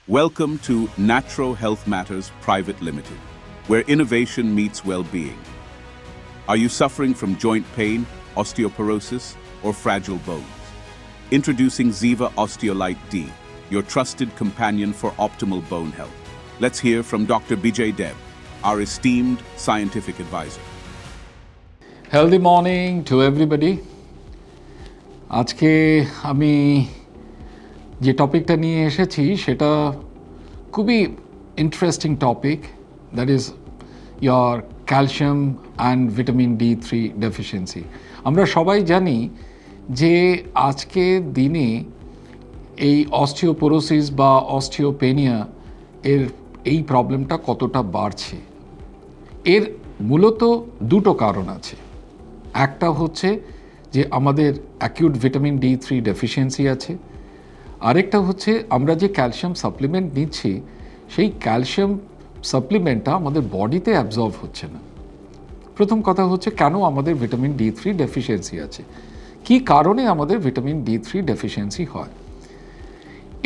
Welcome to Natural Health Matters Private Limited, where innovation meets well-being. Are you suffering from joint pain, osteoporosis, or fragile bones? Introducing Ziva Osteolite D, your trusted companion for optimal bone health. Let's hear from Dr. Bijay Deb, our esteemed scientific advisor. Healthy morning to everybody. আজকে আমি যে টপিকটা নিয়ে এসেছি সেটা খুবই interesting topic, that is your calcium and vitamin D3 deficiency. আমরা সবাই জানি যে আজকে দিনে এই অস্টিওপোরোসিস বা অস্টিওপেনিয়া এই প্রবলেমটা কতটা বাড়ছে। এর মূলত দুটো কারণ আছে। একটা হচ্ছে যে আমাদের অ্যাকিউট ভিটামিন D3 ডেফিসিয়েন্সি আছে, আরেকটা হচ্ছে আমরা যে ক্যালসিয়াম সাপ্লিমেন্ট নিচ্ছি সেই ক্যালসিয়াম সাপ্লিমেন্টটা আমাদের বডিতে অ্যাবজর্ব হচ্ছে না। প্রথম কথা হচ্ছে কেন আমাদের ভিটামিন D3 ডেফিসিয়েন্সি আছে, কী কারণে আমাদের ভিটামিন D3 ডেফিসিয়েন্সি হয়।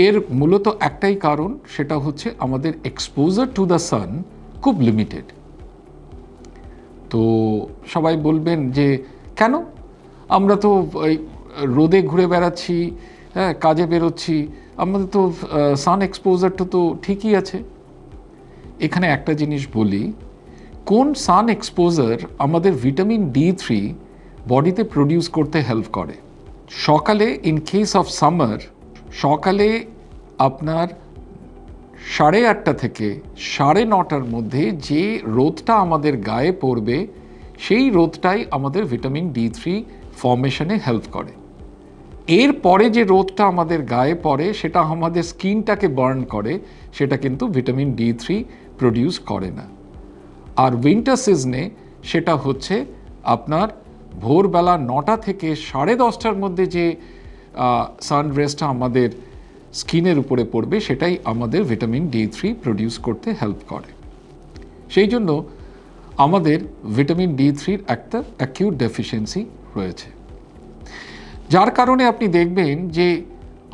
এর মূলত একটাই কারণ, সেটা হচ্ছে আমাদের এক্সপোজার টু দ্য সান খুব লিমিটেড। তো সবাই বলবেন যে কেন, আমরা তো ওই রোদে ঘুরে বেড়াচ্ছি, হ্যাঁ, কাজে বেরোচ্ছি, আমাদের তো সান এক্সপোজারটা তো ঠিকই আছে। এখানে একটা জিনিস বলি, কোন সান এক্সপোজার আমাদের ভিটামিন D3 বডিতে প্রডিউস করতে হেল্প করে। সকালে, ইন কেস অফ সামার, সকালে আপনার 8:30 থেকে 9:30 মধ্যে যে রোদটা আমাদের গায়ে পড়বে সেই রোদটাই আমাদের ভিটামিন D3 ফর্মেশনে হেল্প করে। এর পরে যে রোদটা আমাদের গায়ে পড়ে সেটা আমাদের স্কিনটাকে বার্ন করে, সেটা কিন্তু ভিটামিন D3 প্রডিউস করে না। আর উইন্টার সিজনে সেটা হচ্ছে আপনার ভোরবেলা 9টা থেকে 10:30টার মধ্যে যে সানরেজটা আমাদের স্কিনের উপরে পড়বে সেটাই আমাদের ভিটামিন D3 প্রডিউস করতে হেল্প করে। সেই জন্য আমাদের ভিটামিন D3-র একটা অ্যাকিউট ডেফিসিয়েন্সি রয়েছে, যার কারণে আপনি দেখবেন যে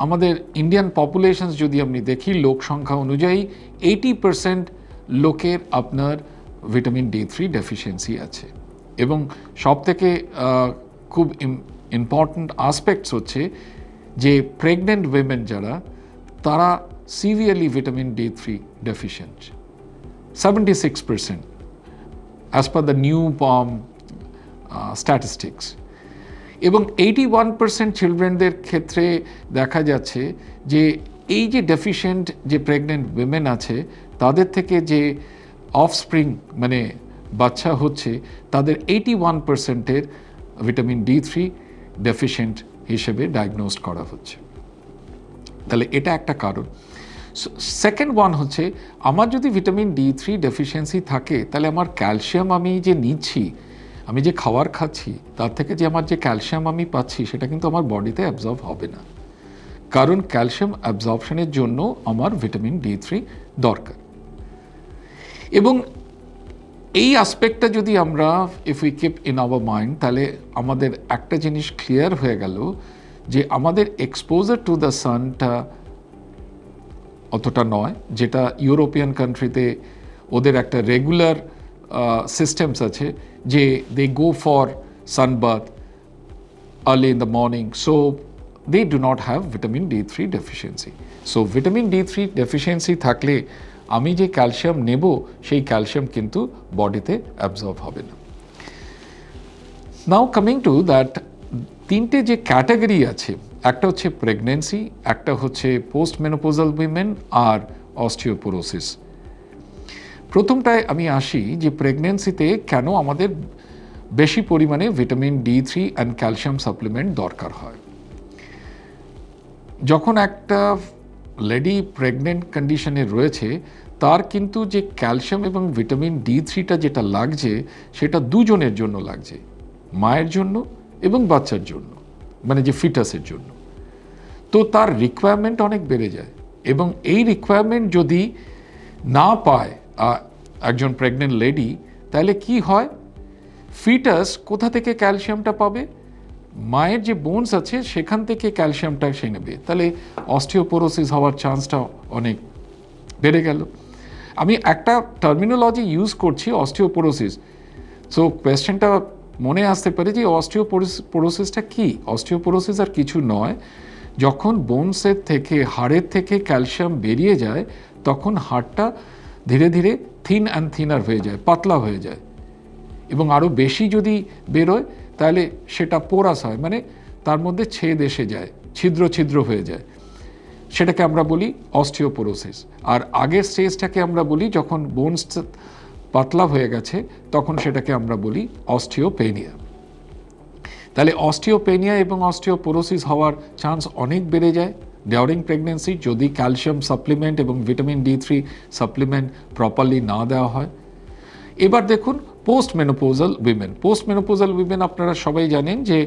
আমাদের ইন্ডিয়ান পপুলেশনস যদি আপনি দেখি, লোক সংখ্যা অনুযায়ী 80% লোকের আপনার ভিটামিন D3 ডেফিসিয়েন্সি আছে। এবং সবথেকে খুব ইম্পর্ট্যান্ট আসপেক্টস হচ্ছে যে প্রেগনেন্ট উইমেন যারা, তারা severely vitamin D3 deficient, 76% as per the new statistics. এবং 81% চিলড্রেনদের ক্ষেত্রে দেখা যাচ্ছে যে এই যে ডেফিশিয়েন্ট যে প্রেগনেন্ট উইমেন আছে তাদের থেকে যে অফস্প্রিং মানে বাচ্চা হচ্ছে তাদের 81%-এর ভিটামিন D3 ডেফিশিয়েন্ট হিসেবে ডায়াগনোজ করা হচ্ছে। তাহলে এটা একটা কারণ। সেকেন্ড ওয়ান হচ্ছে, আমার যদি ভিটামিন D3 ডেফিসিয়েন্সি থাকে তাহলে আমার ক্যালসিয়াম আমি যে নিচ্ছি, আমি যে খাবার খাচ্ছি তার থেকে যে আমার যে ক্যালসিয়াম আমি পাচ্ছি সেটা কিন্তু আমার বডিতে অ্যাবজর্ব হবে না, কারণ ক্যালসিয়াম অ্যাবজর্পশনের জন্য আমার ভিটামিন D3 দরকার। এবং এই আসপেক্টটা যদি আমরা if we keep in our mind, তাহলে আমাদের একটা জিনিস ক্লিয়ার হয়ে গেল যে আমাদের এক্সপোজার টু দ্য সানটা অতটা নয়, যেটা ইউরোপিয়ান কান্ট্রিতে ওদের একটা রেগুলার সিস্টেমস আছে যে they go for sunbath early in the morning, so they do not have vitamin D3 deficiency. So vitamin D3 deficiency থাকলে আমি যে ক্যালসিয়াম নেব সেই ক্যালসিয়াম কিন্তু বডিতে অ্যাবজর্ব হবে না। নাও কামিং টু দ্যাট, তিনটে যে ক্যাটাগরি আছে, একটা হচ্ছে প্রেগনেন্সি, একটা হচ্ছে পোস্ট মেনোপোজাল উইমেন, আর অস্টিওপোরোসিস। প্রথমটায় আমি আসি যে প্রেগনেন্সিতে কেন আমাদের বেশি পরিমাণে vitamin D3 and calcium supplement দরকার হয়। যখন একটা লেডি প্রেগনেন্ট কন্ডিশনে রয়েছে, তার কিন্তু যে ক্যালসিয়াম এবং ভিটামিন D3টা যেটা লাগছে সেটা দুজনের জন্য লাগছে, মায়ের জন্য এবং বাচ্চার জন্য, মানে যে ফিটাসের জন্য। তো তার রিকোয়ারমেন্ট অনেক বেড়ে যায়, এবং এই রিকোয়ারমেন্ট যদি না পায় একজন প্রেগনেন্ট লেডি, তাহলে কি হয়, ফিটাস কোথা থেকে ক্যালসিয়ামটা পাবে, মায়ের যে বোনস আছে সেখান থেকে ক্যালসিয়ামটা সে নেবে, তাহলে অস্টিওপোরোসিস হওয়ার চান্সটা অনেক বেড়ে গেল। আমি একটা টার্মিনোলজি ইউজ করছি অস্টিওপোরোসিস, সো কোয়েশ্চেনটা মনে আসতে পারে যে অস্টিওপোরোসিসটা কি। অস্টিওপোরোসিস আর কিছু নয়, যখন বোনসের থেকে, হাড়ের থেকে ক্যালসিয়াম বেরিয়ে যায়, তখন হাড়টা ধীরে ধীরে থিন অ্যান্ড থিনার হয়ে যায়, পাতলা হয়ে যায়, এবং আরও বেশি যদি বেরোয় তাহলে সেটা পোরাস হয়, মানে তার মধ্যে ছেদ এসে যায়, ছিদ্র ছিদ্র হয়ে যায়, সেটাকে আমরা বলি অস্টিওপোরোসিস। আর আগের স্টেজটাকে আমরা বলি, যখন বোনস পাতলা হয়ে গেছে তখন সেটাকে আমরা বলি অস্টিওপেনিয়া। তাহলে অস্টিওপেনিয়া এবং অস্টিওপোরোসিস হওয়ার চান্স অনেক বেড়ে যায় ডিউরিং প্রেগনেন্সি, যদি ক্যালসিয়াম সাপ্লিমেন্ট এবং ভিটামিন D3 সাপ্লিমেন্ট প্রপারলি না দেওয়া হয়। এবার দেখুন post menopausal women. Post menopausal women আপনারা সবাই জানেন যে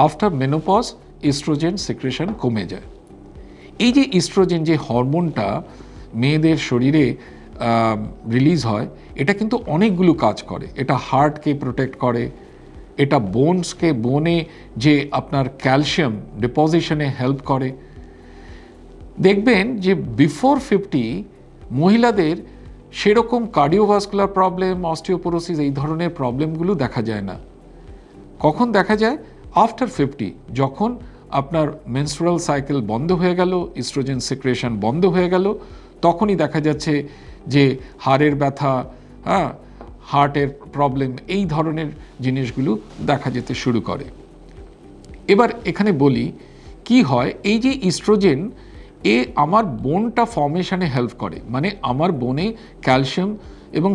আফটার মেনোপজ ইস্ট্রোজেন সিক্রেশন কমে যায়। এই যে ইস্ট্রোজেন, যে হরমোনটা মেয়েদের শরীরে রিলিজ হয়, এটা কিন্তু অনেকগুলো কাজ করে। এটা হার্টকে প্রোটেক্ট করে, এটা বোনসকে, বোনে যে আপনার ক্যালসিয়াম ডিপোজিশনে হেল্প করে। দেখবেন যে বিফোর 50 মহিলাদের সেরকম কার্ডিওভাস্কুলার প্রবলেম, অস্টিওপোরোসিস এই ধরনের প্রবলেমগুলো দেখা যায় না। কখন দেখা যায়? আফটার 50, যখন আপনার মেনস্ট্রুয়াল সাইকেল বন্ধ হয়ে গেল, ইস্ট্রোজেন সিক্রেশন বন্ধ হয়ে গেল, তখনই দেখা যাচ্ছে যে হাড়ের ব্যথা, হার্টের প্রবলেম, এই ধরনের জিনিসগুলো দেখা যেতে শুরু করে। এবার এখানে বলি কি হয়, এই যে ইস্ট্রোজেন আমার বোনটা ফর্মেশনে হেল্প করে, মানে আমার বোনে ক্যালসিয়াম এবং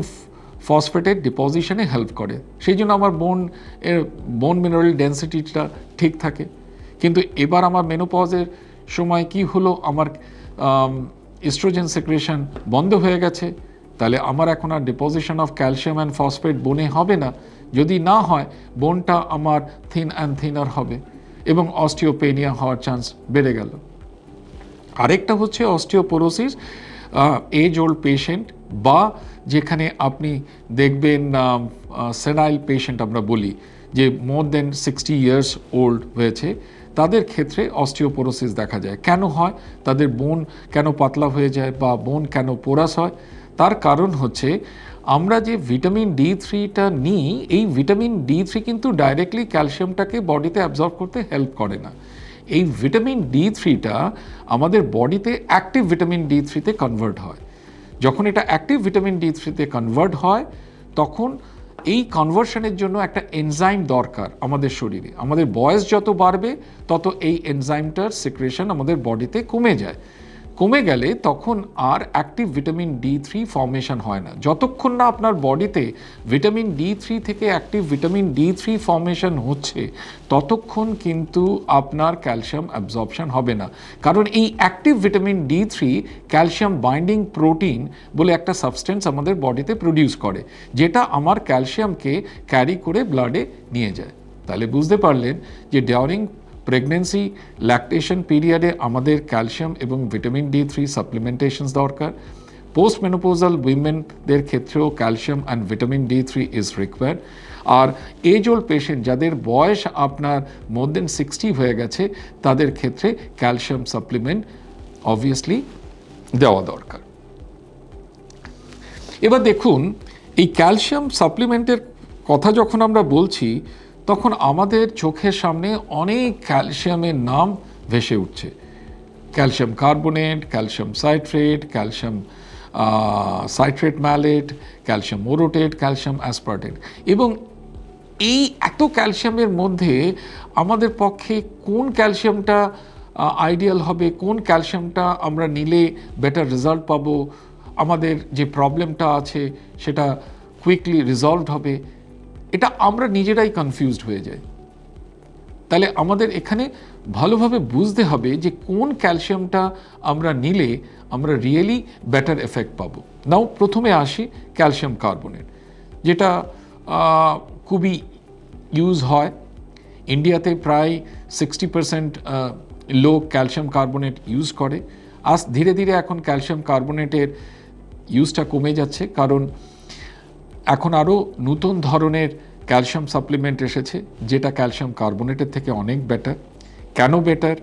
ফসফেটের ডিপোজিশনে হেল্প করে, সেই জন্য আমার বোন মিনারেল ডেন্সিটিটা ঠিক থাকে। কিন্তু এবার আমার মেনোপজের সময় কি হলো, আমার ইস্ট্রোজেন সিক্রেশন বন্ধ হয়ে গেছে, তাহলে আমার এখন আর deposition of calcium and phosphate বোনে হবে না। যদি না হয়, বোনটা আমার থিন অ্যান্ড থিনার হবে এবং অস্টিওপেনিয়া হওয়ার চান্স বেড়ে গেল। আরেকটা হচ্ছে অস্টিওপোরোসিস এজ ওল্ড পেশেন্ট, বা যেখানে আপনি দেখবেন সেনাইল পেশেন্ট আমরা বলি, যে মোর দেন 60 ইয়ার্স ওল্ড হয়েছে, তাদের ক্ষেত্রে অস্টিওপোরোসিস দেখা যায়। কেন হয়? তাদের বোন কেন পাতলা হয়ে যায় বা বোন কেন পোরাস হয়? তার কারণ হচ্ছে আমরা যে ভিটামিন D3টা নিই, এই ভিটামিন D3 কিন্তু ডাইরেক্টলি ক্যালসিয়ামটাকে বডিতে অ্যাবজর্ব করতে হেল্প করে না। এই ভিটামিন D3টা আমাদের বডিতে অ্যাক্টিভ ভিটামিন D3-তে কনভার্ট হয়। যখন এটা অ্যাক্টিভ ভিটামিন D3-তে কনভার্ট হয়, তখন এই কনভার্সনের জন্য একটা এনজাইম দরকার আমাদের শরীরে। আমাদের বয়স যত বাড়বে তত এই এনজাইমটার সিক্রেশন আমাদের বডিতে কমে যায়। কমে গেলে তখন আর অ্যাক্টিভ ভিটামিন D3 ফর্মেশন হয় না। যতক্ষণ না আপনার বডিতে ভিটামিন D3 থেকে অ্যাক্টিভ ভিটামিন D3 ফর্মেশন হচ্ছে, ততক্ষণ কিন্তু আপনার ক্যালসিয়াম অ্যাবজর্পশন হবে না। কারণ এই active vitamin D3 calcium binding protein বলে একটা সাবস্টেন্স আমাদের বডিতে প্রডিউস করে, যেটা আমার ক্যালসিয়ামকে ক্যারি করে ব্লাডে নিয়ে যায়। তাহলে বুঝতে পারলেন যে ডিউরিং প্রেগনেন্সি, ল্যাকটেশন পিরিয়ডে আমাদের ক্যালসিয়াম এবং ভিটামিন D3 সাপ্লিমেন্টেশনস দরকার। পোস্ট মেনোপোজাল উইমেনদের ক্ষেত্রেও calcium and vitamin D3 is required. আর এজ ওল্ড পেশেন্ট, যাদের বয়স আপনার মোর দেন 60 হয়ে গেছে, তাদের ক্ষেত্রে ক্যালসিয়াম সাপ্লিমেন্ট অবভিয়াসলি দেওয়া দরকার। এবার দেখুন, এই ক্যালসিয়াম সাপ্লিমেন্টের কথা যখন আমরা বলছি, তখন আমাদের চোখের সামনে অনেক ক্যালসিয়ামের নাম ভেসে উঠছে। Calcium carbonate, calcium citrate, calcium citrate malate, calcium orotate, calcium aspartate. এবং এই এত ক্যালসিয়ামের মধ্যে আমাদের পক্ষে কোন ক্যালসিয়ামটা আইডিয়াল হবে, কোন ক্যালসিয়ামটা আমরা নিলে বেটার রেজাল্ট পাবো, আমাদের যে প্রবলেমটা আছে সেটা কুইকলি রিজলভড হবে, এটা আমরা নিজেরাই কনফিউজড হয়ে যাই। তাহলে আমাদের এখানে ভালোভাবে বুঝতে হবে যে কোন ক্যালসিয়ামটা আমরা নিলে আমরা রিয়েলি বেটার এফেক্ট পাবো। নাও প্রথমে আসি ক্যালসিয়াম কার্বনেট, যেটা খুবই ইউজ হয়। ইন্ডিয়াতে প্রায় 60% লোক ক্যালসিয়াম কার্বনেট ইউজ করে। আজ ধীরে ধীরে এখন ক্যালসিয়াম কার্বনেটের ইউজটা কমে যাচ্ছে, কারণ এখন আরও নতুন ধরনের ক্যালসিয়াম সাপ্লিমেন্ট এসেছে, যেটা ক্যালসিয়াম কার্বনেটের থেকে অনেক বেটার। কেন বেটার,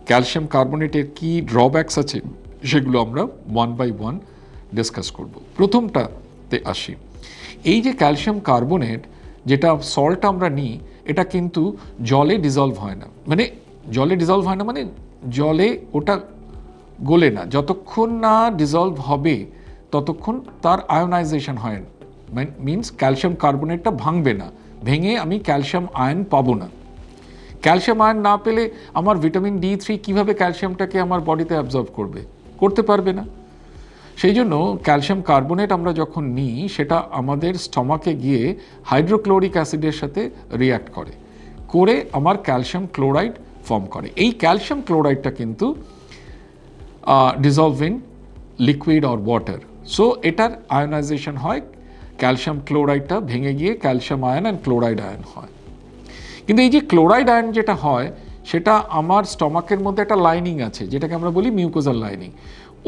ক্যালসিয়াম কার্বনেটের কী ড্রব্যাকস আছে, সেগুলো আমরা ওয়ান বাই ওয়ান ডিসকাস করব। প্রথমটাতে আসি, এই যে ক্যালসিয়াম কার্বনেট যেটা সল্ট আমরা নিই, এটা কিন্তু জলে ডিজলভ হয় না। মানে জলে ওটা গলে না, যতক্ষণ না ডিজলভ হবে ততক্ষণ তার আয়োনাইজেশন হয় না। মিনস ক্যালসিয়াম কার্বনেটটা ভাঙবে না, ভেঙে আমি ক্যালসিয়াম আয়ন পাবো না। ক্যালসিয়াম আয়ন না পেলে আমার ভিটামিন D3 কীভাবে ক্যালসিয়ামটাকে আমার বডিতে অ্যাবজর্ব করতে পারবে না। সেই জন্য ক্যালসিয়াম কার্বনেট আমরা যখন নিই, সেটা আমাদের স্টমাকে গিয়ে হাইড্রোক্লোরিক অ্যাসিডের সাথে রিঅ্যাক্ট করে আমার ক্যালসিয়াম ক্লোরাইড ফর্ম করে। এই ক্যালসিয়াম ক্লোরাইডটা কিন্তু dissolved in liquid or water. So এটার আয়োনাইজেশন হয়, ক্যালসিয়াম ক্লোরাইডটা ভেঙে গিয়ে calcium ion and chloride ion হয়। কিন্তু এই যে ক্লোরাইড আয়ন যেটা হয়, সেটা আমার স্টমাকের মধ্যে একটা লাইনিং আছে, যেটাকে আমরা বলি মিউকোজাল লাইনিং।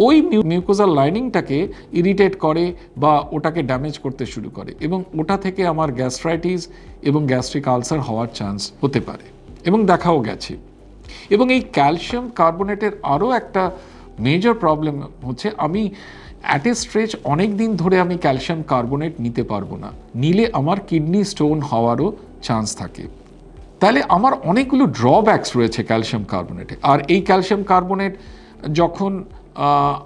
ওই মিউকোজাল লাইনিংটাকে ইরিটেট করে বা ওটাকে ড্যামেজ করতে শুরু করে, এবং ওটা থেকে আমার গ্যাস্ট্রাইটিস এবং গ্যাস্ট্রিক আলসার হওয়ার চান্স হতে পারে, এবং দেখাও গেছে। এবং এই ক্যালসিয়াম কার্বনেটের আরও একটা মেজর প্রবলেম হচ্ছে, আমি অ্যাট এ স্ট্রেচ অনেক দিন ধরে আমি ক্যালসিয়াম কার্বনেট নিতে পারবো না, নিলে আমার কিডনি স্টোন হওয়ারও চান্স থাকে। তাহলে আমার অনেকগুলো ড্রব্যাকস রয়েছে ক্যালসিয়াম কার্বনেটে। আর এই ক্যালসিয়াম কার্বনেট যখন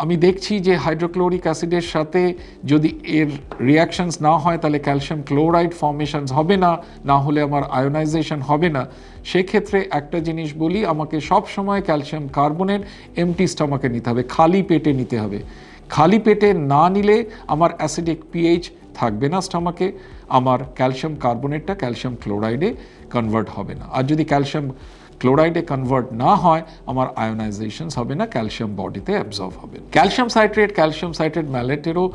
আমি দেখছি যে হাইড্রোক্লোরিক অ্যাসিডের সাথে যদি এর রিয়াকশনস না হয়, তাহলে ক্যালসিয়াম ক্লোরাইড ফর্মেশনস হবে না, না হলে আমার আয়োনাইজেশন হবে না। সেক্ষেত্রে একটা জিনিস বলি, আমাকে সব সময় ক্যালসিয়াম কার্বনেট এমটি স্টমাকে নিতে হবে, খালি পেটে নিতে হবে। খালি পেটে না নিলে আমার অ্যাসিডিক পিএইচ থাকবে না স্টমাকে, আমার ক্যালসিয়াম কার্বনেটটা ক্যালসিয়াম ক্লোরাইডে কনভার্ট হবে না। আর যদি ক্যালসিয়াম ক্লোরাইডে কনভার্ট না হয়, আমার আয়োনাইজেশনস হবে না, ক্যালসিয়াম বডিতে অ্যাবজর্ব হবে। ক্যালসিয়াম সাইট্রেট ম্যালেটেরও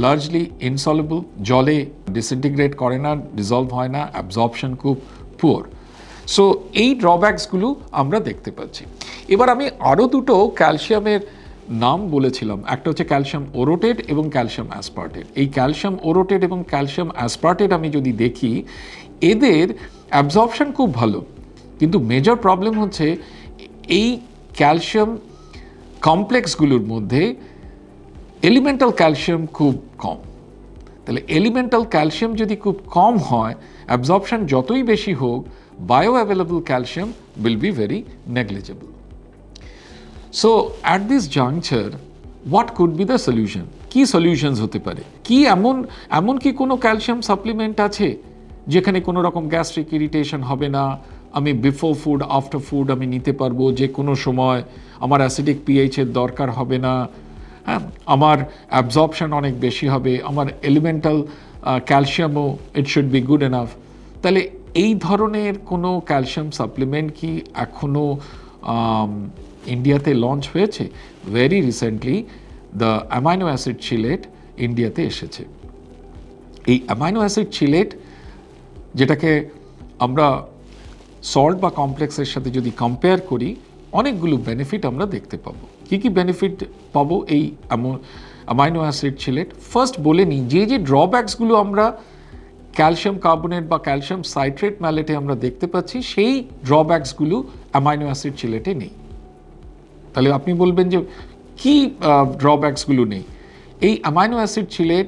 লার্জলি ইনসলুবল, জলে ডিসইন্টিগ্রেট করে না, ডিজলভ হয় না, অ্যাবজর্পশন খুব পুয়ার। সো এই ড্রব্যাকসগুলো আমরা দেখতে পাচ্ছি। এবার আমি আরও দুটো ক্যালসিয়ামের নাম বলেছিলাম, একটা হচ্ছে ক্যালসিয়াম ওরোটেট এবং ক্যালসিয়াম অ্যাসপার্টেট। এই ক্যালসিয়াম ওরোটেট এবং ক্যালসিয়াম অ্যাসপার্টেট আমি যদি দেখি, এদের অ্যাবজর্পশন খুব ভালো, কিন্তু মেজর প্রবলেম হচ্ছে এই ক্যালসিয়াম কমপ্লেক্সগুলোর মধ্যে এলিমেন্টাল ক্যালসিয়াম খুব কম। তাহলে এলিমেন্টাল ক্যালসিয়াম যদি খুব কম হয়, অ্যাবজর্পশন যতই বেশি হোক, bio available calcium will be very negligible. So at this juncture what could be the solution? কী সলিউশনস হতে পারে? কি এমন কি কোনো ক্যালসিয়াম সাপ্লিমেন্ট আছে যেখানে কোনো রকম গ্যাস্ট্রিক ইরিটেশন হবে না, আমি বিফোর ফুড আফটার ফুড আমি নিতে পারবো, যে কোনো সময় আমার অ্যাসিডিক পিএইচের দরকার হবে না, হ্যাঁ, আমার অ্যাবজর্পশন অনেক বেশি হবে, আমার এলিমেন্টাল ক্যালসিয়ামও it should be good enough? তাহলে এই ধরনের কোনো ক্যালসিয়াম সাপ্লিমেন্ট কি এখনও ইন্ডিয়াতে লঞ্চ হয়েছে? Very recently the amino acid Sylhet ইন্ডিয়াতে এসেছে। এই অ্যামাইনো অ্যাসিড চিলেট, যেটাকে আমরা সল্ট বা কমপ্লেক্সের সাথে যদি কম্পেয়ার করি, অনেকগুলো বেনিফিট আমরা দেখতে পাবো। কী কী বেনিফিট পাবো এই অ্যামাইনো অ্যাসিড চিলেট? ফার্স্ট বলে নিই, যে ড্রব্যাকসগুলো আমরা ক্যালসিয়াম কার্বনেট বা ক্যালসিয়াম সাইট্রেট ম্যালেটে আমরা দেখতে পাচ্ছি, সেই ড্রব্যাকসগুলো অ্যামাইনো অ্যাসিড চিলেটে নেই। তাহলে আপনি বলবেন যে কী ড্রব্যাকসগুলো নেই? এই amino acid Sylhet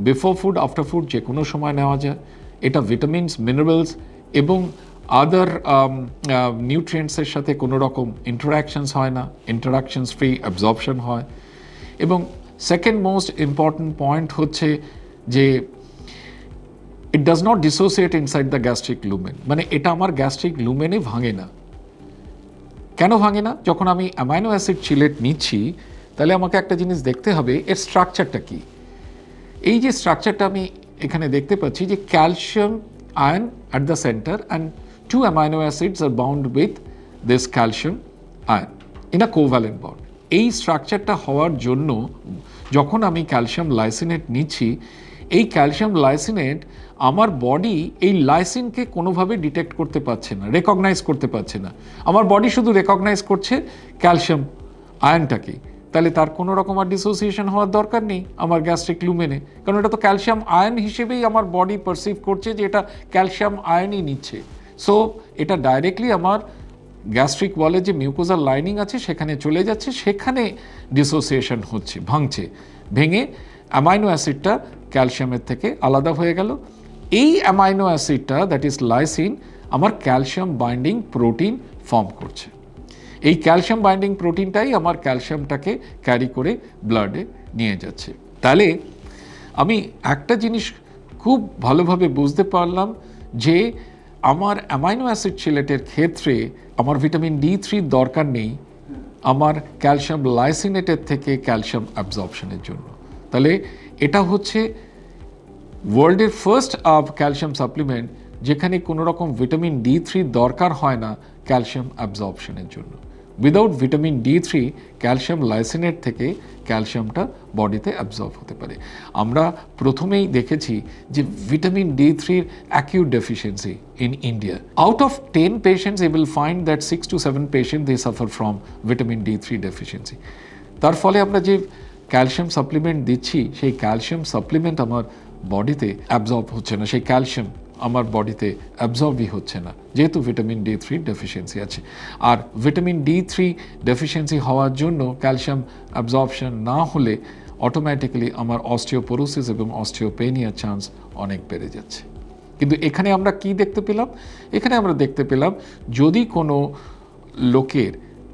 before food after food যে কোনো সময় নেওয়া যায়। এটা ভিটামিনস, মিনারেলস এবং আদার নিউট্রিয়েন্টসের সাথে কোনো রকম ইন্টারাকশনস হয় না, ইন্টারাকশনস ফ্রি অ্যাবজর্পশন হয়। এবং সেকেন্ড মোস্ট ইম্পর্ট্যান্ট পয়েন্ট হচ্ছে যে it does not dissociate inside the gastric lumen, মানে এটা আমার গ্যাস্ট্রিক লুমেনে ভাঙে না। কেন ভাঙে না? যখন আমি অ্যামাইনো অ্যাসিড চিলেট নিচ্ছি, তাহলে আমাকে একটা জিনিস দেখতে হবে, এর স্ট্রাকচারটা কী। এই যে স্ট্রাকচারটা আমি এখানে দেখতে পাচ্ছি, যে calcium ion at the center and 2 amino acids are bound with this calcium ion in a covalent bond. এই স্ট্রাকচারটা হওয়ার জন্য যখন আমি ক্যালসিয়াম লাইসিনেট নিচ্ছি, এই ক্যালসিয়াম লাইসিনেট আমার বডি এই লাইসিনকে কোনোভাবে ডিটেক্ট করতে পারছে না, রেকগনাইজ করতে পারছে না। আমার বডি শুধু রেকগনাইজ করছে ক্যালসিয়াম আয়নটাকে। তাহলে তার কোনো রকম আর ডিসোসিয়েশন হওয়ার দরকার নেই আমার গ্যাস্ট্রিক লুমেনে, কারণ এটা তো ক্যালসিয়াম আয়ন হিসেবেই আমার বডি পারসিভ করছে যে এটা ক্যালসিয়াম আয়নই নিচ্ছে। সো এটা ডাইরেক্টলি আমার গ্যাস্ট্রিক ওয়ালে যে মিউকোজাল লাইনিং আছে সেখানে চলে যাচ্ছে, সেখানে ডিসোসিয়েশন হচ্ছে, ভাঙছে, ভেঙে অ্যামাইনো অ্যাসিডটা ক্যালসিয়ামের থেকে আলাদা হয়ে গেল। এই অ্যামাইনো অ্যাসিডটা দ্যাট ইজ লাইসিন আমার ক্যালসিয়াম বাইন্ডিং প্রোটিন ফর্ম করছে। এই ক্যালসিয়াম বাইন্ডিং প্রোটিনটাই আমার ক্যালসিয়ামটাকে ক্যারি করে ব্লাডে নিয়ে যাচ্ছে। তাহলে আমি একটা জিনিস খুব ভালোভাবে বুঝতে পারলাম যে আমার অ্যামাইনো অ্যাসিড চিলেটের ক্ষেত্রে আমার ভিটামিন D3 দরকার নেই আমার ক্যালসিয়াম লাইসিনেটের থেকে ক্যালসিয়াম অ্যাবজর্পশনের জন্য। তাহলে এটা হচ্ছে ওয়ার্ল্ডের ফার্স্ট ক্যালসিয়াম সাপ্লিমেন্ট যেখানে কোনো রকম ভিটামিন D3 দরকার হয় না ক্যালসিয়াম অ্যাবজর্পশনের জন্য। উইদাউট ভিটামিন D3 ক্যালসিয়াম লাইসিনেট থেকে ক্যালসিয়ামটা বডিতে অ্যাবজর্ব হতে পারে। আমরা প্রথমেই দেখেছি যে ভিটামিন D3-র acute deficiency in India, out of 10 patients you will find that 6 to 7 patient they suffer from vitamin D3 deficiency. তার ফলে আমরা যে ক্যালসিয়াম সাপ্লিমেন্ট দিচ্ছি সেই ক্যালসিয়াম সাপ্লিমেন্ট আমার বডিতে অ্যাবজর্ব হচ্ছে না, সেই ক্যালসিয়াম আমার বডিতে অ্যাবজর্বই হচ্ছে না, যেহেতু ভিটামিন D3 ডেফিসিয়েন্সি আছে। আর ভিটামিন D3 ডেফিসিয়েন্সি হওয়ার জন্য ক্যালসিয়াম অ্যাবজর্পশন না হলে অটোমেটিক্যালি আমার অস্টিওপোরোসিস এবং অস্টিওপেনিয়ার চান্স অনেক বেড়ে যাচ্ছে। কিন্তু এখানে আমরা কি দেখতে পেলাম? এখানে আমরা দেখতে পেলাম যদি কোনো লোকের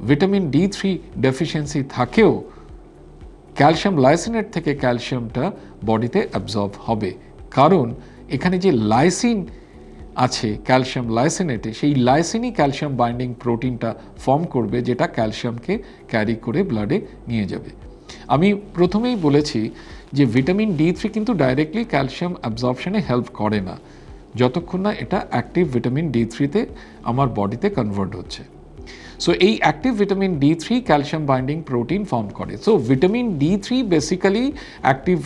ভিটামিন D3 ডেফিসিয়েন্সি থাকেও ক্যালসিয়াম লাইসিনেট থেকে ক্যালসিয়ামটা বডিতে অ্যাবজর্ব হবে, কারণ এখানে যে লাইসিন আছে ক্যালসিয়াম লাইসিনেটে, সেই লাইসিনই ক্যালসিয়াম বাইন্ডিং প্রোটিনটা ফর্ম করবে যেটা ক্যালসিয়ামকে ক্যারি করে ব্লাডে নিয়ে যাবে। আমি প্রথমেই বলেছি যে ভিটামিন D3 কিন্তু ডাইরেক্টলি ক্যালসিয়াম অ্যাবজর্পশনে হেল্প করে না যতক্ষণ না এটা অ্যাক্টিভ ভিটামিন D3-তে আমার বডিতে কনভার্ট হচ্ছে। সো এই active vitamin D3 calcium binding protein form করে। So vitamin D3 basically active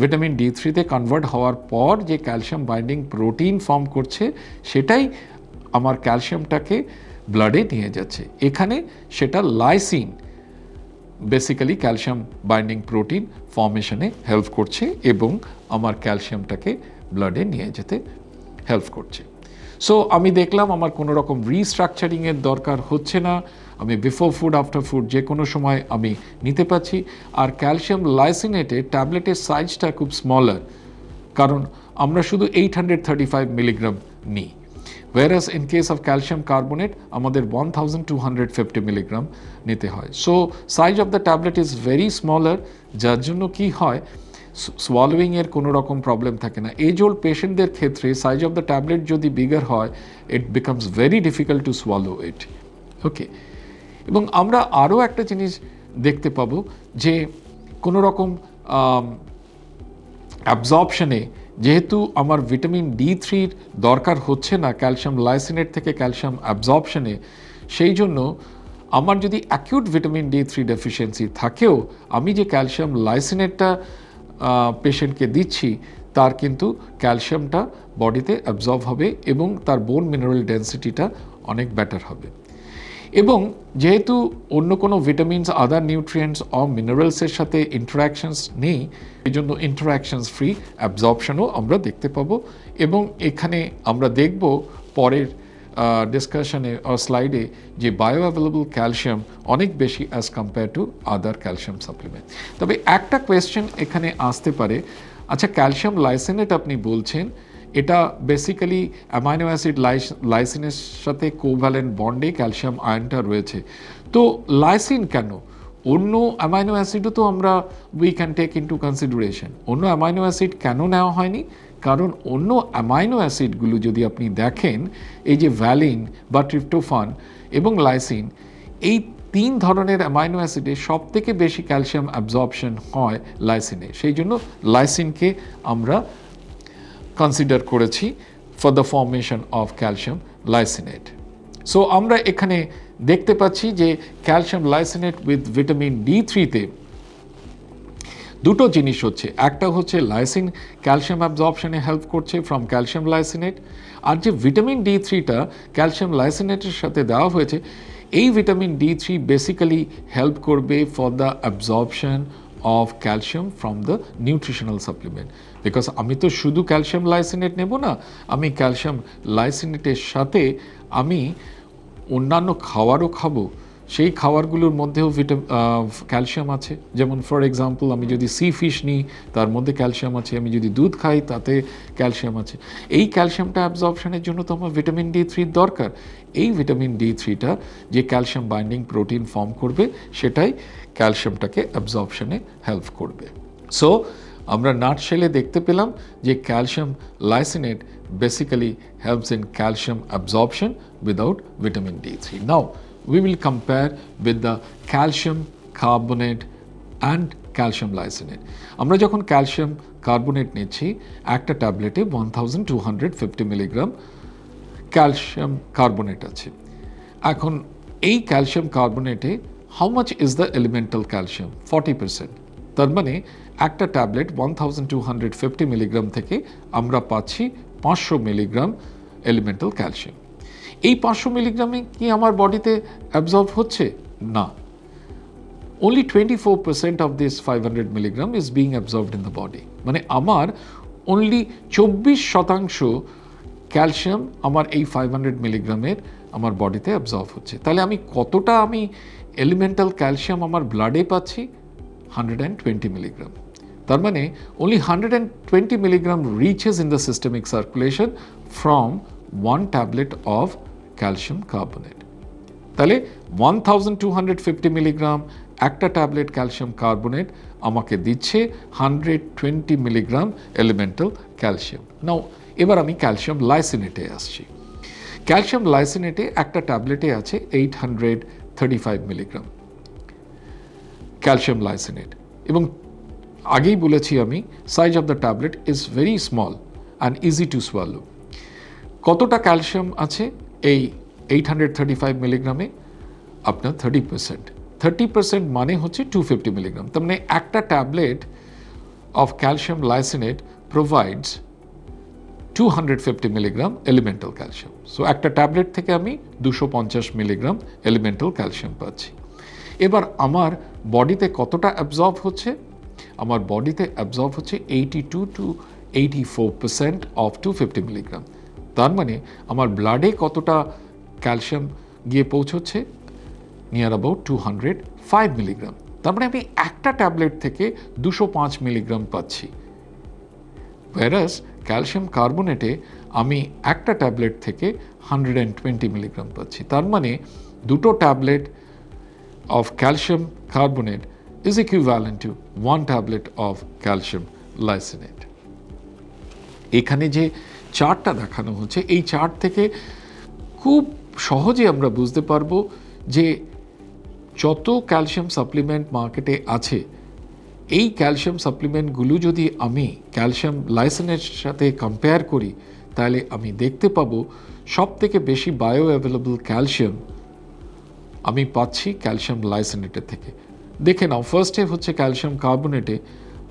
vitamin D3-তে কনভার্ট হওয়ার পর যে ক্যালসিয়াম বাইন্ডিং প্রোটিন ফর্ম করছে সেটাই আমার ক্যালসিয়ামটাকে ব্লাডে নিয়ে যাচ্ছে। এখানে সেটা lysine basically calcium binding protein ফর্মেশনে হেল্প করছে এবং আমার ক্যালসিয়ামটাকে ব্লাডে নিয়ে যেতে হেল্প করছে। সো আমি দেখলাম আমার কোনো রকম রিস্ট্রাকচারিংয়ের দরকার হচ্ছে না, আমি বিফোর ফুড আফটার ফুড যে কোনো সময় আমি নিতে পারছি। আর ক্যালসিয়াম লাইসিনেটে ট্যাবলেটের সাইজটা খুব স্মলার, কারণ আমরা শুধু 835 মিলিগ্রাম নিই, whereas in case of calcium carbonate আমাদের 1250 মিলিগ্রাম নিতে হয়। So size of the tablet is very smaller, যার জন্য কি হয় সোয়ালোয়িংয়ের কোনো রকম প্রবলেম থাকে না। এজ ওল্ড পেশেন্টদের ক্ষেত্রে সাইজ অফ দ্য ট্যাবলেট যদি বিগার হয় it becomes very difficult to swallow it. Okay, এবং আমরা আরও একটা জিনিস দেখতে পাবো যে কোনো রকম অ্যাবজর্পশনে যেহেতু আমার ভিটামিন D3-র দরকার হচ্ছে না ক্যালসিয়াম লাইসিনেট থেকে ক্যালসিয়াম অ্যাবজর্পশনে, সেই জন্য আমার যদি অ্যাকিউট ভিটামিন D3 ডেফিসিয়েন্সি থাকেও আমি যে ক্যালসিয়াম লাইসিনেটটা পেশেন্টকে দিচ্ছি তার কিন্তু ক্যালসিয়ামটা বডিতে অ্যাবজর্ব হবে এবং তার বোন মিনারেল ডেন্সিটিটা অনেক বেটার হবে। এবং যেহেতু অন্য কোনো ভিটামিনস, আদার নিউট্রিয়েন্টস অর মিনারেলসের সাথে ইন্টারাকশনস নেই, এই জন্য ইন্টারাকশনস ফ্রি অ্যাবজর্পশনও আমরা দেখতে পাবো। এবং এখানে আমরা দেখব পরের ডিসকাশনে আর স্লাইডে যে বায়ো অ্যাভেলেবল ক্যালসিয়াম অনেক বেশি as compare to other calcium supplement. তবে একটা কোয়েশ্চেন এখানে আসতে পারে, আচ্ছা ক্যালসিয়াম লাইসিনেট আপনি বলছেন এটা বেসিক্যালি অ্যামাইনো অ্যাসিড লাইসিনের সাথে কোভ্যালেন্ট বন্ডে ক্যালসিয়াম আয়নটা রয়েছে, তো লাইসিন কেন? অন্য অ্যামাইনো অ্যাসিডও তো আমরা we can take into consideration. অন্য অ্যামাইনো অ্যাসিড কেন নেওয়া হয়নি? কারণ অন্য অ্যামাইনো অ্যাসিডগুলো যদি আপনি দেখেন, এই যে ভ্যালিন বা ট্রিপ্টোফান এবং লাইসিন, এই 3 ধরনের অ্যামাইনো অ্যাসিডে সব থেকে বেশি ক্যালসিয়াম অ্যাবজর্পশন হয় লাইসিনে, সেই জন্য লাইসিনকে আমরা কনসিডার করেছি for the formation of calcium lysinate. So আমরা এখানে দেখতে পাচ্ছি যে ক্যালসিয়াম লাইসিনেট উইথ ভিটামিন D3-তে দুটো জিনিস হচ্ছে, একটা হচ্ছে লাইসিন ক্যালসিয়াম অ্যাবজর্পশনে হেল্প করছে ফ্রম ক্যালসিয়াম লাইসিনেট, আর যে ভিটামিন D3টা ক্যালসিয়াম লাইসিনেটের সাথে দেওয়া হয়েছে, এই ভিটামিন D3 বেসিক্যালি হেল্প করবে for the absorption of calcium from the nutritional supplement. Because আমি তো শুধু ক্যালসিয়াম লাইসিনেট নেব না, আমি ক্যালসিয়াম লাইসিনেটের সাথে আমি অন্যান্য খাবারও খাবো, সেই খাবারগুলোর মধ্যেও ক্যালসিয়াম আছে। যেমন ফর এক্সাম্পল, আমি যদি সি ফিশ নিই তার মধ্যে ক্যালসিয়াম আছে, আমি যদি দুধ খাই তাতে ক্যালসিয়াম আছে। এই ক্যালসিয়ামটা অ্যাবজর্পশনের জন্য তো আমার ভিটামিন D3 দরকার। এই ভিটামিন D3টা যে ক্যালসিয়াম বাইন্ডিং প্রোটিন ফর্ম করবে, সেটাই ক্যালসিয়ামটাকে অ্যাবজর্পশনে হেল্প করবে। সো আমরা নাটশেলে দেখতে পেলাম যে calcium লাইসিনেট basically helps in calcium absorption without vitamin D3. Now, we will compare with the calcium carbonate and calcium lysine. আমরা যখন ক্যালসিয়াম কার্বনেট নিচ্ছি, একটা ট্যাবলেটে 1250 মিলিগ্রাম ক্যালসিয়াম কার্বনেট আছে। এখন এই ক্যালসিয়াম কার্বনেটে how much is the elemental calcium? 40%। তার মানে একটা ট্যাবলেট 1250 মিলিগ্রাম থেকে আমরা পাচ্ছি 500 মিলিগ্রাম এলিমেন্টাল ক্যালসিয়াম। এই 500 মিলিগ্রামে কি আমার বডিতে অ্যাবজর্ব হচ্ছে? না। only 24% of this 500 milligram is being absorbed in the body. মানে আমার only 24% ক্যালসিয়াম আমার এই 500 মিলিগ্রামের আমার বডিতে অ্যাবজর্ব হচ্ছে। তাহলে আমি কতটা এলিমেন্টাল ক্যালসিয়াম আমার ব্লাডে পাচ্ছি? 120 milligram. তার মানে only 120 milligram reaches in the systemic circulation from one tablet of calcium carbonate. তাহলে 1250 মিলিগ্রাম একটা ট্যাবলেট ক্যালসিয়াম কার্বনেট আমাকে দিচ্ছে 120 মিলিগ্রাম এলিমেন্টাল ক্যালসিয়াম। নাও এবার আমি ক্যালসিয়াম লাইসিনেটে আসছি। ক্যালসিয়াম লাইসিনেটে একটা ট্যাবলেটে আছে 835 মিলিগ্রাম ক্যালসিয়াম লাইসিনেট, এবং আগেই বলেছি আমি, size of the tablet is very small and easy to swallow. কতটা ক্যালসিয়াম আছে এই 835 মিলিগ্রামে? আপনার 30%। 30% মানে হচ্ছে 250 মিলিগ্রাম। তার মানে একটা tablet of calcium lysinate provides 250 milligram elemental calcium. So একটা ট্যাবলেট থেকে আমি 250 মিলিগ্রাম এলিমেন্টাল ক্যালসিয়াম পাচ্ছি। এবার আমার বডিতে কতটা অ্যাবজর্ব হচ্ছে? আমার বডিতে অ্যাবজর্ব হচ্ছে 82 to 84% অফ 250 মিলিগ্রাম। তার মানে আমার ব্লাডে কতটা ক্যালসিয়াম গিয়ে পৌঁছচ্ছে? Near about 205 milligram. তার মানে আমি একটা ট্যাবলেট থেকে 205 মিলিগ্রাম পাচ্ছি। whereas ক্যালসিয়াম কার্বনেটে আমি একটা ট্যাবলেট থেকে 120 মিলিগ্রাম পাচ্ছি। তার মানে দুটো tablet of calcium carbonate is equivalent to one tablet of calcium lysine. এখানে যে চার্টটা দেখানো হচ্ছে, এই চার্ট থেকে খুব সহজে আমরা বুঝতে পারবো যে যত ক্যালসিয়াম সাপ্লিমেন্ট মার্কেটে আছে, এই ক্যালসিয়াম সাপ্লিমেন্টগুলো যদি আমি ক্যালসিয়াম লাইসিনের সাথে কম্পেয়ার করি, তাহলে আমি দেখতে পাবো সব থেকে বেশি বায়ো অ্যাভেলেবল ক্যালসিয়াম আমি পাচ্ছি ক্যালসিয়াম লাইসিনেটের থেকে। দেখে নাও, ফার্স্টে হচ্ছে ক্যালসিয়াম কার্বনেটে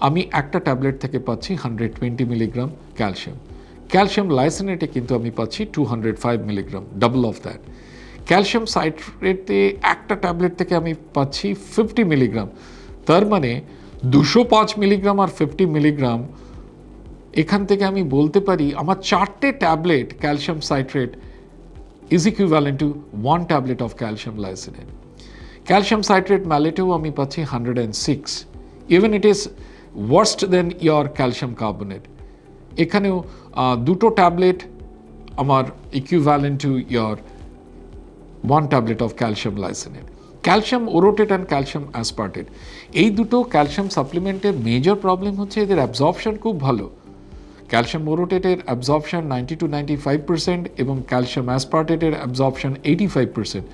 আমি একটা ট্যাবলেট থেকে পাচ্ছি 120 মিলিগ্রাম ক্যালসিয়াম। ক্যালসিয়াম লাইসিনেটে কিন্তু আমি পাচ্ছি 205 milligram, double of that. Calcium সাইট্রেটে একটা ট্যাবলেট থেকে আমি পাচ্ছি 50 মিলিগ্রাম। তার মানে 205 মিলিগ্রাম আর 50 মিলিগ্রাম, এখান থেকে আমি বলতে পারি আমার 4টে tablet calcium citrate is equivalent to one tablet of calcium lysine. Calcium citrate malate আমি পাচ্ছি 106. Even it is worse than your calcium carbonate. এখানেও দুটো ট্যাবলেট আমার equivalent to your one tablet of calcium lysine. Calcium orotate and calcium aspartate, এই দুটো calcium সাপ্লিমেন্টের major problem হচ্ছে এদের absorption খুব ভালো। ক্যালসিয়াম ওরোটেটের অ্যাবজর্পশন 90 to 95% এবং ক্যালসিয়াম অ্যাসপার্টেটের অ্যাবজর্পশন 85%।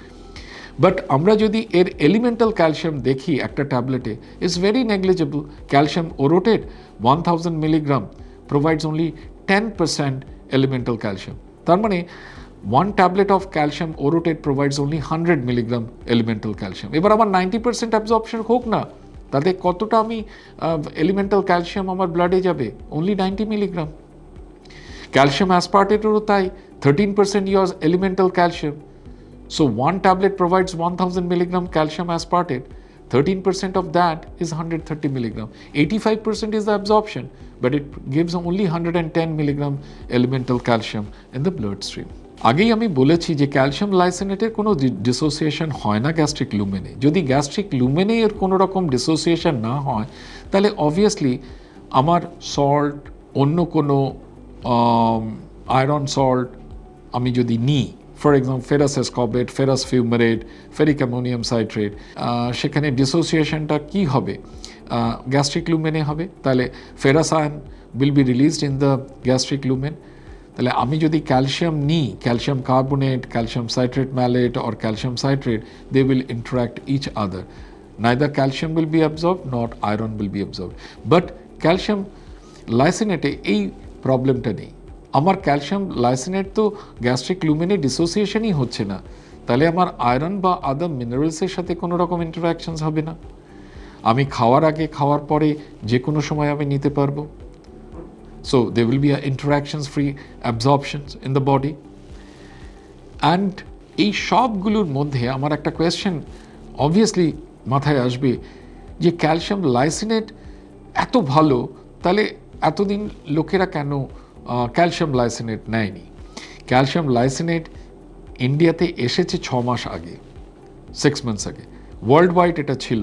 বাট আমরা যদি এর এলিমেন্টাল ক্যালসিয়াম দেখি একটা ট্যাবলেটে, is very negligible. Calcium orotate 1000 milligram provides only 10% elemental calcium. তার মানে one tablet of calcium orotate provides only 100 milligram elemental calcium. এবার আমার 90% absorption হোক না, তাতে কতটা আমি এলিমেন্টাল ক্যালসিয়াম আমার ব্লাডে যাবে? only 90 milligram. ক্যালসিয়াম অ্যাসপার্টেটেরও তাই, 13% yours elemental calcium. So one tablet provides 1000 milligram calcium aspartate. 13% of that is 130 milligram. 85% is the absorption, but it gives only 110 milligram elemental calcium in the bloodstream. আগেই আমি বলেছি যে calcium লাইসিনেটের কোনো dissociation হয় না gastric লুমেনে। যদি gastric লুমেনে এর কোনো রকম ডিসোসিয়েশন না হয়, তাহলে অবভিয়াসলি আমার সল্ট, অন্য কোনো আয়রন সল্ট আমি যদি নিই, for example ferrous ascorbate, ferrous fumarate, ferric ammonium citrate, সেখানে ডিসোসিয়েশনটা কী হবে? গ্যাস্ট্রিক লুমেনে হবে। তাহলে ferrous ion will be released in the gastric lumen. তাহলে আমি যদি ক্যালসিয়াম নিই, calcium carbonate, calcium citrate mallet or calcium citrate, they will interact each other. Neither calcium will be absorbed nor iron will be absorbed. But calcium লাইসিনেটে এই প্রবলেমটা নেই। আমার calcium লাইসিনেট তো gastric লুমেনে ডিসোসিয়েশনই হচ্ছে না, তাহলে আমার আয়রন বা আদার মিনারেলসের সাথে কোনো রকম ইন্টারাকশনস হবে না। আমি খাওয়ার আগে, খাওয়ার পরে যে কোনো সময় আমি নিতে পারবো। So there will be interactions free absorptions in the body. And এই সবগুলোর মধ্যে আমার একটা কোয়েশ্চেন অবভিয়াসলি মাথায় আসবে যে ক্যালসিয়াম লাইসিনেট এত ভালো, তাহলে এতদিন লোকেরা কেন ক্যালসিয়াম লাইসিনেট নেয়নি? ক্যালসিয়াম লাইসিনেট ইন্ডিয়াতে এসেছে 6 মাস আগে, 6 মান্থস আগে। ওয়ার্ল্ড ওয়াইড এটা ছিল।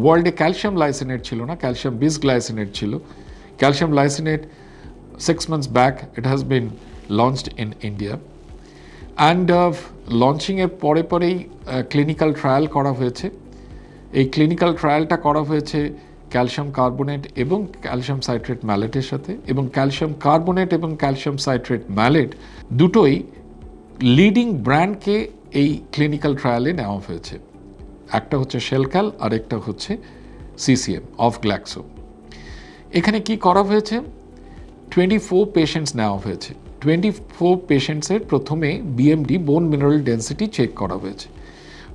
ওয়ার্ল্ডে ক্যালসিয়াম লাইসিনেট ছিল না, ক্যালসিয়াম বিসগ্লাইসিনেট ছিল। Calcium lysinate, 6 months back, it has been launched in India. And launching এর পরে পরেই ক্লিনিক্যাল ট্রায়াল করা হয়েছে। এই ক্লিনিক্যাল ট্রায়ালটা করা হয়েছে ক্যালসিয়াম কার্বনেট এবং ক্যালসিয়াম সাইট্রেট ম্যালেটের সাথে, এবং ক্যালসিয়াম কার্বনেট এবং ক্যালসিয়াম সাইট্রেট ম্যালেট দুটোই লিডিং ব্র্যান্ডকে এই ক্লিনিক্যাল ট্রায়ালে নেওয়া হয়েছে। একটা হচ্ছে শেলক্যাল আর একটা হচ্ছে সিসিএম অফ গ্ল্যাক্সো। এখানে কি করা হয়েছে? 24 পেশেন্টস নেওয়া হয়েছে। 24 পেশেন্টসের প্রথমে বিএমডি, বোন মিনারেল ডেন্সিটি চেক করা হয়েছে।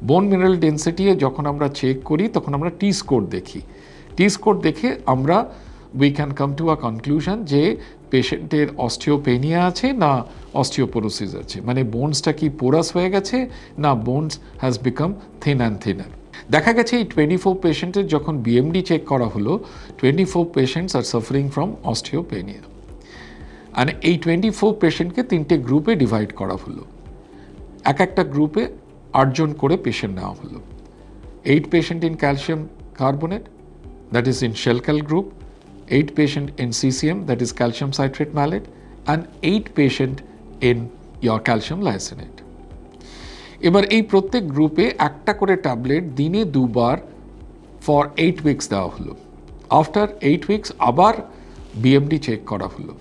বোন মিনারেল ডেন্সিটি যখন আমরা চেক করি তখন আমরা টি স্কোর দেখি। টি স্কোর দেখে আমরা we can come to a conclusion যে পেশেন্টের অস্টিওপেনিয়া আছে না অস্টিওপোরোসিস আছে, মানে বোনসটা কি পোরাস হয়ে গেছে না bones has become thin and thinner. দেখা গেছে এই 24 পেশেন্টের যখন বিএমডি চেক করা হলো, 24 patients are suffering from osteopenia. আর এই 24 পেশেন্টকে 3টে গ্রুপে ডিভাইড করা হলো। এক একটা গ্রুপে 8 জন করে পেশেন্ট নেওয়া হলো। 8 patient in calcium carbonate, that is in Shelcal group, 8 patient in CCM, that is calcium citrate malate, and 8 patient in your calcium lysinate. এবার এই প্রত্যেক গ্রুপে একটা করে ট্যাবলেট দিনে 2 বার ফর 8 উইকস দেওয়া হলো। আফটার 8 উইকস আবার বিএমডি চেক করা হলো।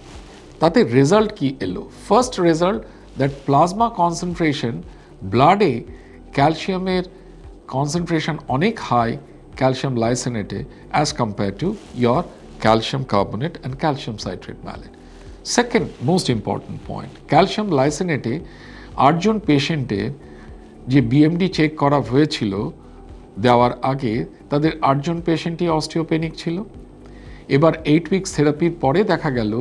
তাতে রেজাল্ট কি এলো? First result that plasma concentration, ব্লাডে ক্যালসিয়ামের কনসেন্ট্রেশন অনেক হাই ক্যালসিয়াম লাইসিনেটে as compare to your calcium carbonate and calcium citrate malate. Second most important point, calcium লাইসিনেটে 8 জন পেশেন্টের যে বিএমডি চেক করা হয়েছিল দেওয়ার আগে, তাদের 8 জন পেশেন্টই অস্টিওপেনিক ছিল। এবার 8 উইকস থেরাপির পরে দেখা গেল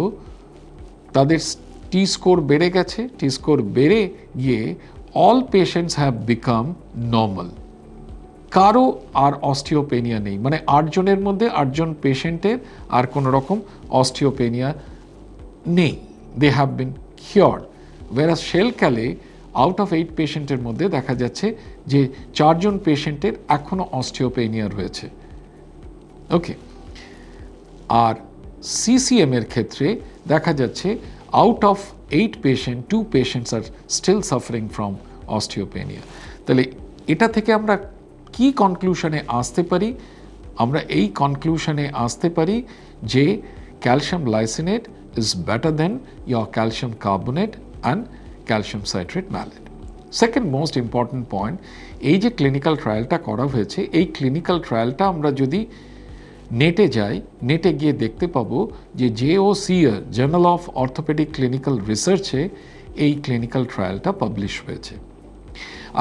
তাদের টি স্কোর বেড়ে গেছে। টি স্কোর বেড়ে গিয়ে all patients have become normal. কারো আর অস্টিওপেনিয়া নেই, মানে 8 জনের মধ্যে 8 জন পেশেন্টের আর কোনো রকম অস্টিওপেনিয়া নেই। They have been cured. Whereas শেলক্যালে আউট অফ 8 পেশেন্টের মধ্যে দেখা যাচ্ছে যে 4 জন পেশেন্টের এখনও অস্টিওপেনিয়া রয়েছে। ওকে, আর সিসিএম এর ক্ষেত্রে দেখা যাচ্ছে out of 8 patient 2 patients are still suffering from osteopenia. তাহলে এটা থেকে আমরা কি কনক্লুশনে আসতে পারি? আমরা এই কনক্লুশনে আসতে পারি যে calcium lysinate is better than your calcium carbonate and calcium citrate malate. Second most important point, এই যে ক্লিনিক্যাল ট্রায়ালটা করা হয়েছে, এই ক্লিনিক্যাল ট্রায়ালটা আমরা যদি নেটে যাই, নেটে গিয়ে দেখতে পাবো যে JOCR, journal of orthopaedic clinical রিসার্চে এই ক্লিনিক্যাল ট্রায়ালটা পাবলিশ হয়েছে।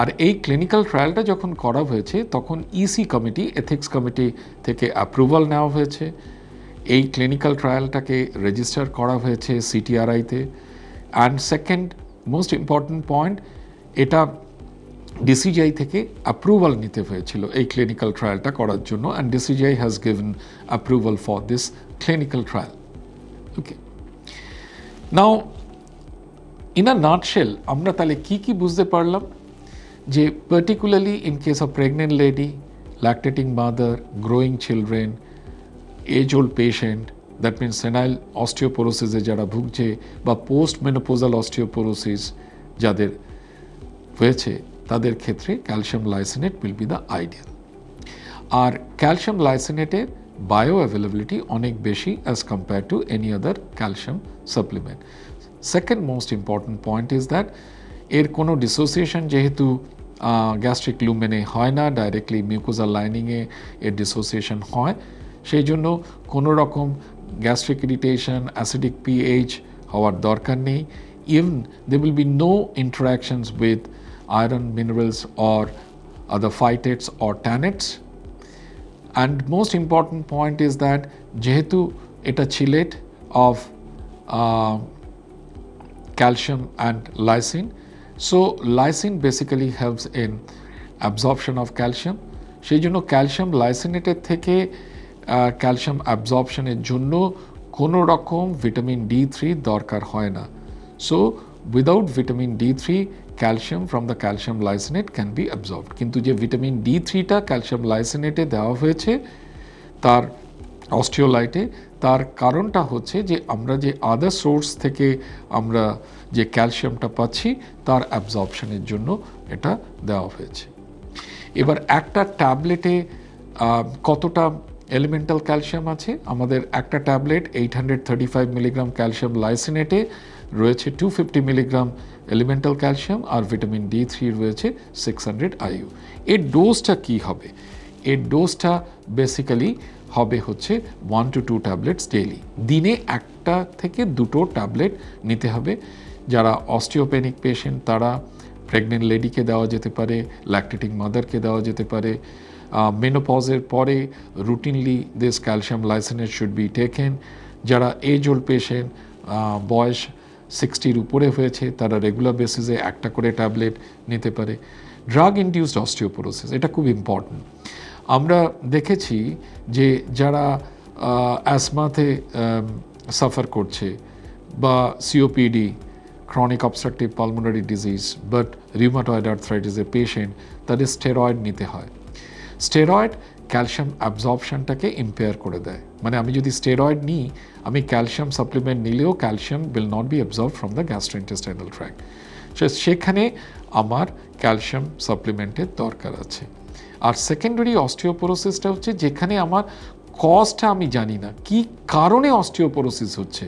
আর এই ক্লিনিক্যাল ট্রায়ালটা যখন করা হয়েছে তখন ইসি কমিটি, এথিক্স কমিটি থেকে অ্যাপ্রুভাল নেওয়া হয়েছে। এই ক্লিনিক্যাল ট্রায়ালটাকে রেজিস্টার করা হয়েছে CTRI-তে। And second most important point, এটা ডিসিজিআই থেকে অ্যাপ্রুভাল নিতে হয়েছিল এই ক্লিনিক্যাল ট্রায়ালটা করার জন্য, and DCGI has given approval for this clinical trial. Okay, now in a nutshell আমরা তাহলে কি বুঝতে পারলাম যে particularly in case of pregnant lady, lactating mother, growing children, age old patient, that means সেনাইল অস্টিওপোরোসিসে যারা ভুগছে বা পোস্ট মেনোপোজাল অস্টিওপোরোসিস যাদের হয়েছে তাদের ক্ষেত্রে calcium lysinate will be the ideal. আর ক্যালসিয়াম লাইসিনেটের বায়ো অ্যাভেলেবিলিটি অনেক বেশি as compare to any other calcium supplement. Second most important point is that এর কোনো ডিসোসিয়েশন যেহেতু গ্যাস্ট্রিক লুমেনে হয় না, ডাইরেক্টলি মিউকোজাল লাইনিংয়ে এর ডিসোসিয়েশন হয়, সেই জন্য কোনো রকম গ্যাস্ট্রিক ইরিটেশন, অ্যাসিডিক পিএইচ হওয়ার দরকার নেই। Even there will be no interactions with iron, minerals or other phytates or tannins. And most important point is that যেহেতু এটা chelate of calcium and lysine, so lysine basically helps in absorption of calcium. সেই জন্য calcium লাইসিনেটের থেকে calcium অ্যাবজর্পশনের জন্য কোনো রকম vitamin D3 দরকার হয় না। So without vitamin D3, calcium from the calcium lysine can be absorbed. কিন্তু যে ভিটামিন D3টা ক্যালসিয়াম লাইসিনেটে দেওয়া হয়েছে তার অস্টিওলাইটে, তার কারণটা হচ্ছে যে আমরা যে আদার সোর্স থেকে আমরা যে ক্যালসিয়ামটা পাচ্ছি তার অ্যাবজর্পশনের জন্য এটা দেওয়া হয়েছে। এবার একটা ট্যাবলেটে কতটা এলিমেন্টাল ক্যালসিয়াম আছে? আমাদের একটা ট্যাবলেট 835 মিলিগ্রাম ক্যালসিয়াম লাইসিনেটে রয়েছে 250 মিলিগ্রাম এলিমেন্টাল ক্যালসিয়াম, আর ভিটামিন D3 রয়েছে 600 IU। এর ডোজটা কী হবে? এর ডোজটা বেসিক্যালি হবে হচ্ছে 1 to 2 ট্যাবলেটস ডেইলি। দিনে একটা থেকে দুটো ট্যাবলেট নিতে হবে। যারা অস্টিওপেনিক পেশেন্ট তারা, প্রেগনেন্ট লেডিকে দেওয়া যেতে পারে, ল্যাকটেটিং মাদারকে দেওয়া যেতে পারে। মেনোপজের পরে routinely this calcium lysinate should be taken. যারা এজ ওল্ড পেশেন্ট, বয়স 60-র উপরে হয়েছে, তারা রেগুলার বেসিসে একটা করে ট্যাবলেট নিতে পারে। ড্রাগ ইনডিউসড অস্টিওপোরোসিস, এটা খুব ইম্পর্ট্যান্ট। আমরা দেখেছি যে যারা অ্যাসমাতে সাফার করছে বা COPD, chronic obstructive pulmonary disease, but rheumatoid আর্থ্রাইটিসের পেশেন্ট, তাদের স্টেরয়েড নিতে হয়। স্টেরয়েড ক্যালসিয়াম অ্যাবজর্পশনটাকে ইম্পেয়ার করে দেয়। মানে আমি যদি স্টেরয়েড নিই, আমি ক্যালসিয়াম সাপ্লিমেন্ট নিলেও calcium will not be absorb from the gastrointestinal tract. সেখানে আমার ক্যালসিয়াম সাপ্লিমেন্টের দরকার আছে। আর সেকেন্ডারি অস্টিওপোরোসিসটা হচ্ছে যেখানে আমার কজটা আমি জানি না, কি কারণে অস্টিওপোরোসিস হচ্ছে।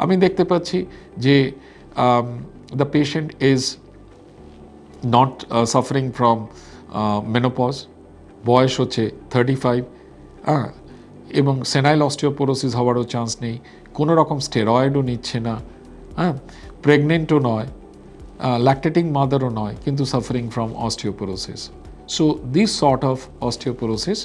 আমি দেখতে পাচ্ছি যে the patient is not suffering from menopause, বয়স হচ্ছে 35, এবং সেনাইল অস্টিওপোরোসিস হওয়ারও চান্স নেই, কোনো রকম স্টেরয়েডও নিচ্ছে না, প্রেগনেন্টও নয়, ল্যাকটেটিং মাদারও নয়, কিন্তু suffering from osteoporosis. So this sort of osteoporosis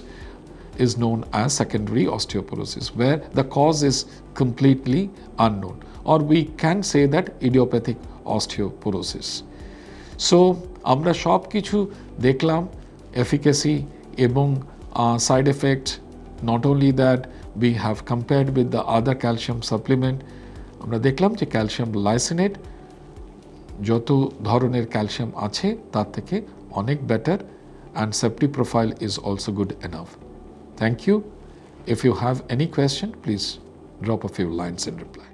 is known as secondary osteoporosis, where the cause is completely unknown, or we can say that idiopathic osteoporosis. So আমরা সব কিছু দেখলাম, efficacy এবং side effects. Not only that, we have compared with the other calcium supplement. আমরা দেখলাম যে calcium লাইসিনেট যত ধরনের ক্যালসিয়াম আছে তার থেকে অনেক better, and safety profile is also good enough. Thank you. If you have any question, please drop a few lines in reply.